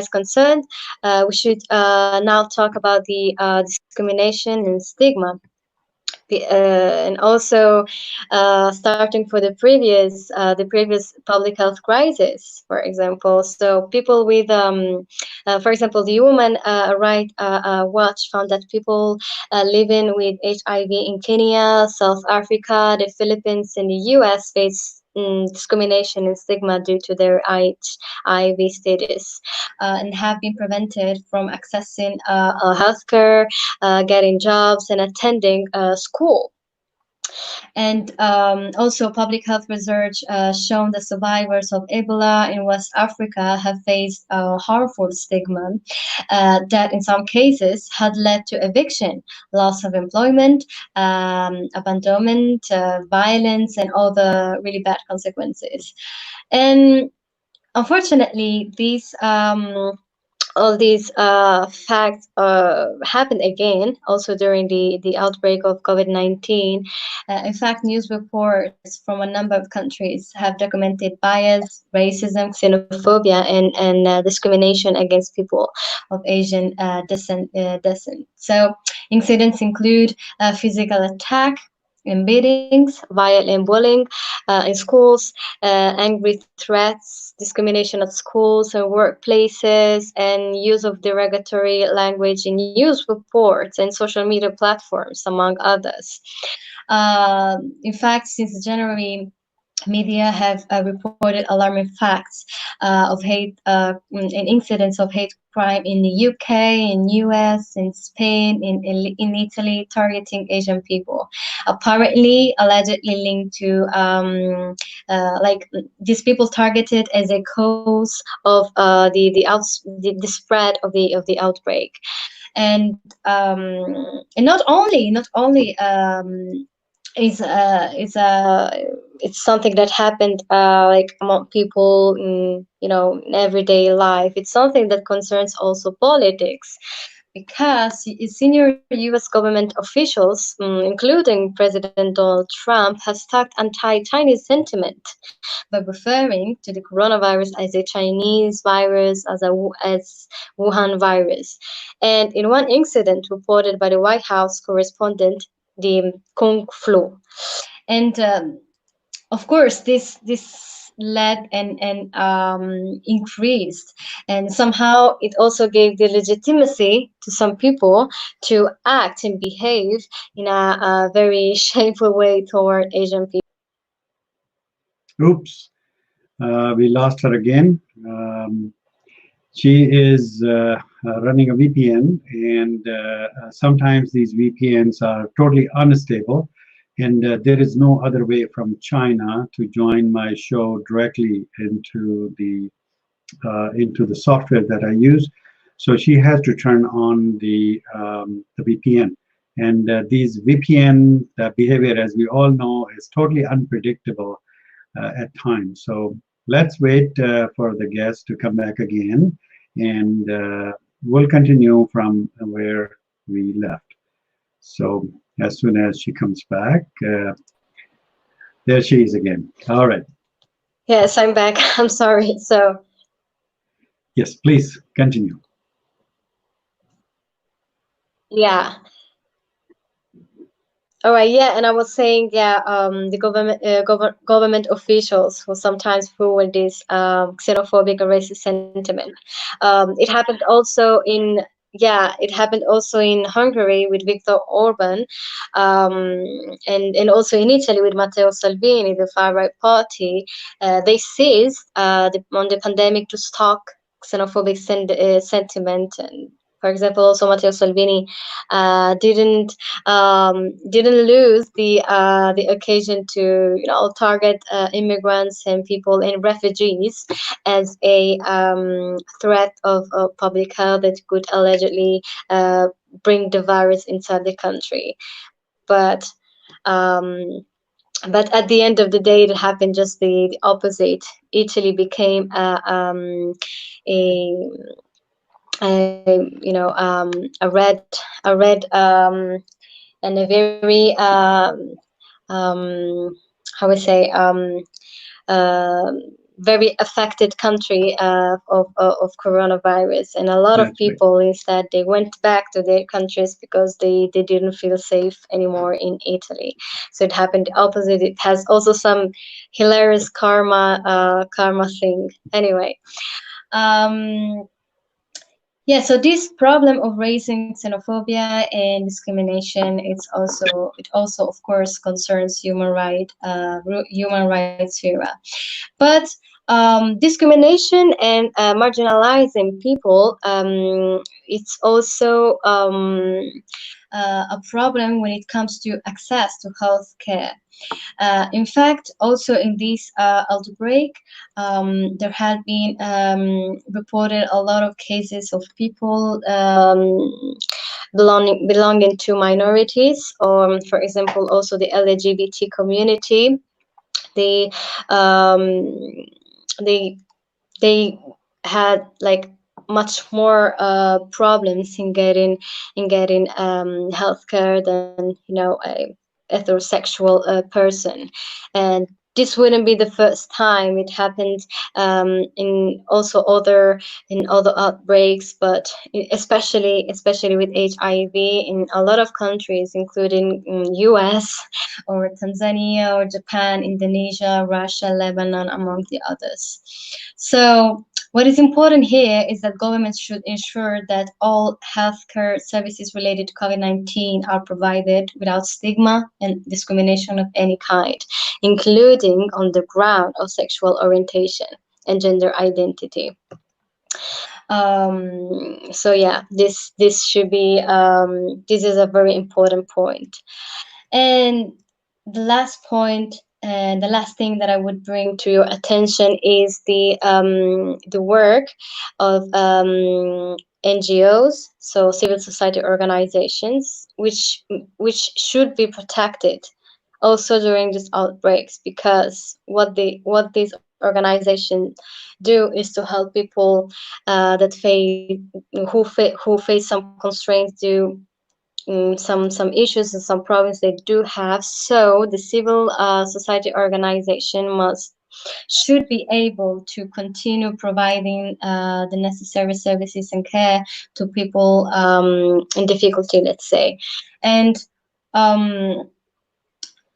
concern, we should now talk about the discrimination and stigma. And also starting for the previous public health crisis, for example. So people with for example, the Human Right Watch found that people living with HIV in Kenya, South Africa, the Philippines, and the US face discrimination and stigma due to their HIV status, and have been prevented from accessing healthcare, getting jobs, and attending school. And also, public health research shown that survivors of Ebola in West Africa have faced harmful stigma that, in some cases, had led to eviction, loss of employment, abandonment, violence, and other really bad consequences. And unfortunately, these all these facts happened again also during the outbreak of COVID-19. In fact, news reports from a number of countries have documented bias, racism, xenophobia, and discrimination against people of Asian descent. So incidents include physical attack in meetings, violent bullying in schools, angry threats, discrimination at schools and workplaces, and use of derogatory language in news reports and social media platforms, among others. In fact, since January media have reported alarming facts of hate and incidents of hate crime in the UK, in US, in Spain, in Italy, targeting Asian people. Apparently, allegedly linked to like these people targeted as a cause of the spread of the outbreak. And not only is it's something that happened like among people in in everyday life. It's something that concerns also politics, because senior U.S. government officials, including President Donald Trump, has talked anti-Chinese sentiment by referring to the coronavirus as a Chinese virus, as Wuhan virus. And in one incident reported by the White House correspondent, the Kung flu. And of course, this led and increased, and somehow it also gave the legitimacy to some people to act and behave in a very shameful way toward Asian people. Oops, we lost her again. She is running a VPN, and sometimes these VPNs are totally unstable. And there is no other way from China to join my show directly into the software that I use. So she has to turn on the VPN. And these VPN behavior, as we all know, is totally unpredictable at times. So let's wait for the guest to come back again, and we'll continue from where we left. So as soon as she comes back, there she is again. All right. Yes, I'm back. I'm sorry. So Yes, please continue. yeah. All right, yeah, and I was saying, yeah, the government officials who sometimes forward this xenophobic or racist sentiment. It happened also in, yeah, it happened also in Hungary with Viktor Orban, and also in Italy with Matteo Salvini, the far right party. They seized on the pandemic to stock xenophobic sentiment. And for example, also Matteo Salvini didn't lose the occasion to target immigrants and people and refugees as a threat of public health that could allegedly bring the virus inside the country. Um, but at the end of the day, it happened just the opposite. Italy became a a red and a very how we say uh, very affected country of coronavirus, and a lot of That's right. people instead they went back to their countries because they didn't feel safe anymore in Italy. So it happened the opposite. It has also some hilarious karma thing. Anyway, um, yeah, so this problem of raising xenophobia and discrimination, it also of course concerns human rights era. But discrimination and marginalizing people, it's also a problem when it comes to access to health care. In fact, also in this outbreak, there had been reported a lot of cases of people belonging to minorities, or, for example, also the LGBT community. They um, they they had like much more problems in getting healthcare than a heterosexual person. And this wouldn't be the first time. It happened in also other outbreaks, but especially with HIV in a lot of countries, including US or Tanzania or Japan, Indonesia, Russia, Lebanon, among the others. So what is important here is that governments should ensure that all healthcare services related to COVID-19 are provided without stigma and discrimination of any kind, including spreading on the ground of sexual orientation and gender identity. So yeah, this should be this is a very important point. And the last point and the last thing that I would bring to your attention is the work of NGOs, so civil society organizations, which should be protected also during these outbreaks, because what these organizations do is to help people that face who face some constraints due some issues and some problems they do have. So the civil society organization should be able to continue providing the necessary services and care to people in difficulty, let's say. And um,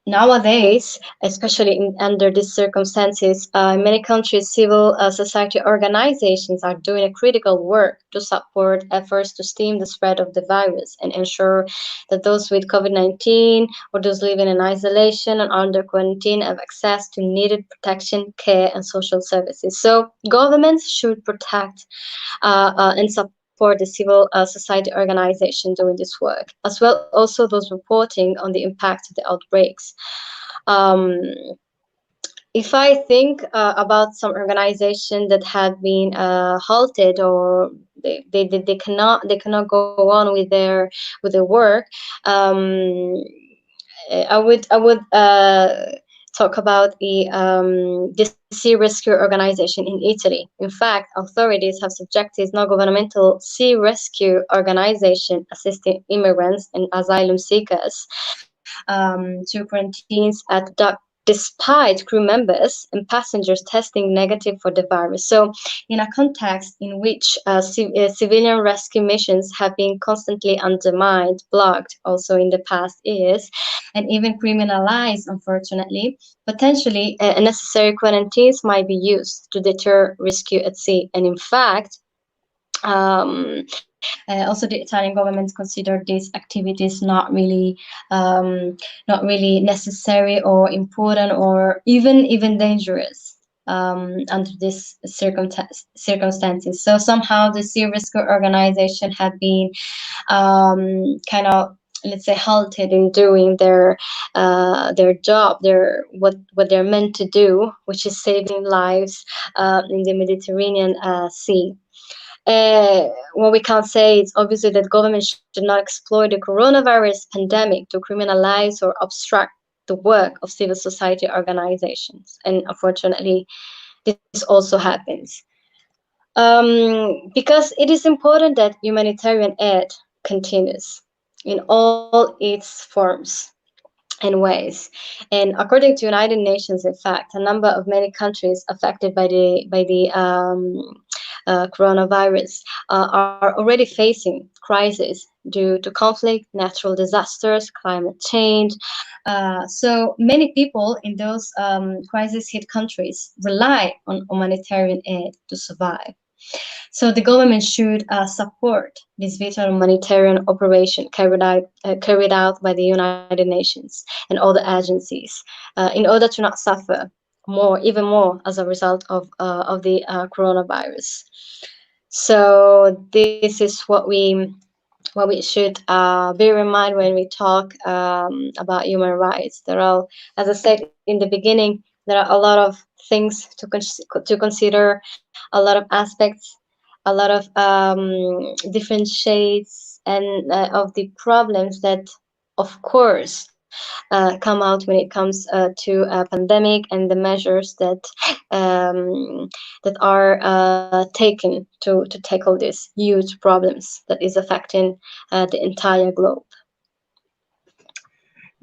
nowadays, especially under these circumstances, in many countries, civil society organizations are doing a critical work to support efforts to stem the spread of the virus and ensure that those with COVID-19 or those living in isolation and under quarantine have access to needed protection, care, and social services. So governments should protect and support the civil society organization doing this work, as well also those reporting on the impact of the outbreaks. Um, if I think about some organization that had been halted, or they cannot go on with their work, um, I would talk about the sea rescue organization in Italy. In fact, authorities have subjected non-governmental sea rescue organization assisting immigrants and asylum seekers to quarantines at dock, despite crew members and passengers testing negative for the virus. So, in a context in which civilian rescue missions have been constantly undermined, blocked also in the past years, and even criminalized, unfortunately, potentially necessary quarantines might be used to deter rescue at sea. And in fact, also, the Italian government considered these activities not really necessary or important or even dangerous under these circumstances. So somehow the sea rescue organization had been kind of, let's say, halted in doing their job, what they're meant to do, which is saving lives in the Mediterranean Sea. What we can say is obviously that government should not exploit the coronavirus pandemic to criminalize or obstruct the work of civil society organizations. And unfortunately, this also happens. Because it is important that humanitarian aid continues in all its forms and ways. And according to United Nations, in fact, a number of many countries affected by the coronavirus are already facing crises due to conflict, natural disasters, climate change. So many people in those crisis-hit countries rely on humanitarian aid to survive. So the government should support this vital humanitarian operation carried out by the United Nations and all the agencies in order to not suffer even more as a result of the coronavirus. So this is what we should bear in mind when we talk about human rights. As I said in the beginning, there are a lot of things to consider, a lot of aspects, a lot of different shades and of the problems that, of course, come out when it comes to a pandemic and the measures that are taken to tackle these huge problems that is affecting the entire globe.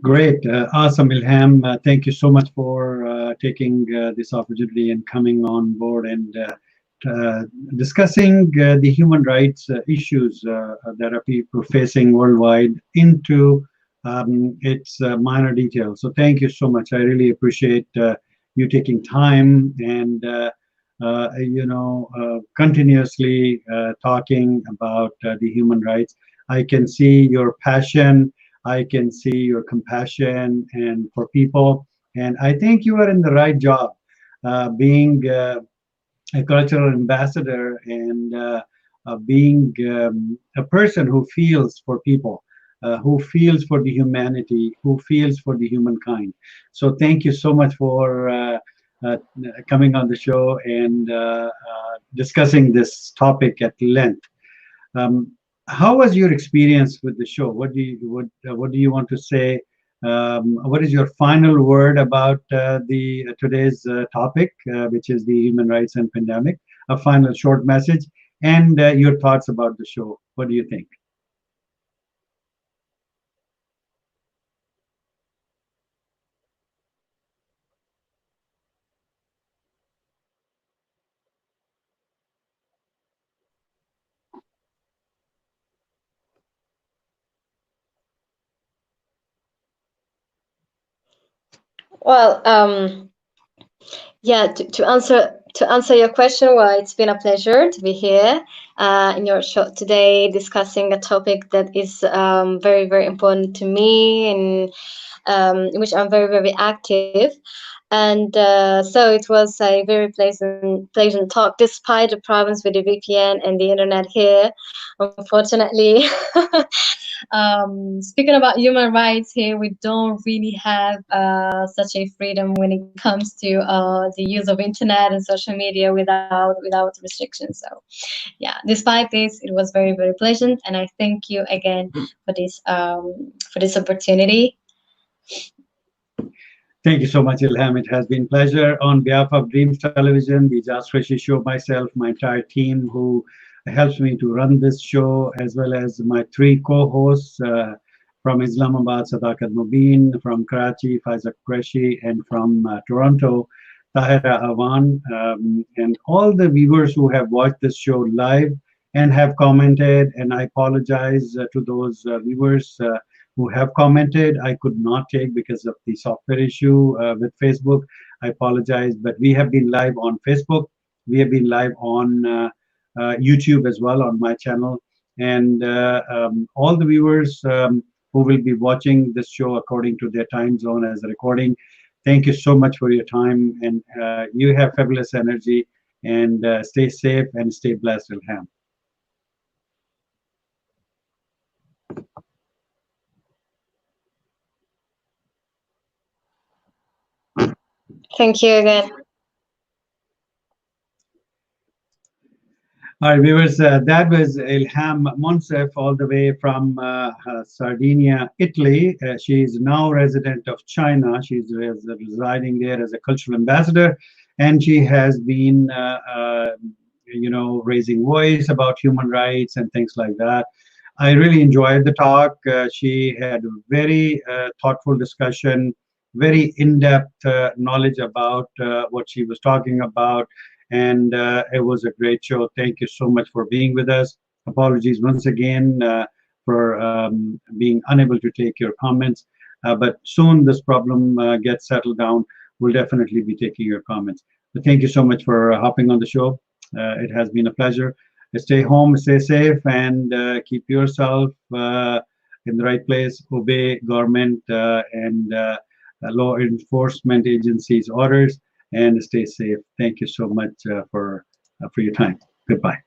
Great. Awesome, Ilham. Thank you so much for taking this opportunity and coming on board and discussing the human rights issues that are people facing worldwide into its minor details. So thank you so much. I really appreciate you taking time and continuously talking about the human rights. I can see your passion. I can see your compassion and for people, And I think you are in the right job, being a cultural ambassador and being a person who feels for people, who feels for the humanity, who feels for the humankind. So thank you so much for uh, coming on the show and discussing this topic at length. Um, how was your experience with the show? What do you want to say? What is your final word about the today's topic, which is the human rights and pandemic? A final short message and your thoughts about the show. What do you think? Well, yeah, to answer your question, well, it's been a pleasure to be here in your show today, discussing a topic that is very, very important to me, and in which I'm very, very active. And so it was a very pleasant talk, despite the problems with the VPN and the internet here. Unfortunately, speaking about human rights here, we don't really have such a freedom when it comes to the use of internet and social media without restrictions. So yeah, despite this, it was very, very pleasant, and I thank you again for this opportunity. Thank you so much, Ilham. It has been pleasure on behalf of Dreams Television, the Aijaz Qureshi Show, myself, my entire team who helps me to run this show, as well as my three co-hosts from Islamabad, Sadakat Mubin, from Karachi, Aijaz Qureshi, and from Toronto, Tahira Awan, and all the viewers who have watched this show live and have commented. And I apologize to those viewers who have commented. I could not take because of the software issue with Facebook. I apologize, but we have been live on Facebook. We have been live on YouTube as well on my channel. And all the viewers who will be watching this show according to their time zone as a recording, thank you so much for your time. And you have fabulous energy. And stay safe and stay blessed, Ilham. Thank you again. All right, viewers, that was Ilham Mounssif all the way from Sardinia, Italy. She is now resident of China. She's residing there as a cultural ambassador, and she has been, raising voice about human rights and things like that. I really enjoyed the talk. She had a very thoughtful discussion, very in-depth knowledge about what she was talking about, and it was a great show. Thank you so much for being with us. Apologies once again for being unable to take your comments, but soon this problem gets settled down. We'll definitely be taking your comments. But thank you so much for hopping on the show. It has been a pleasure. Stay home, stay safe, and keep yourself in the right place. Obey government and law enforcement agencies' orders, and stay safe. Thank you so much for your time. Goodbye.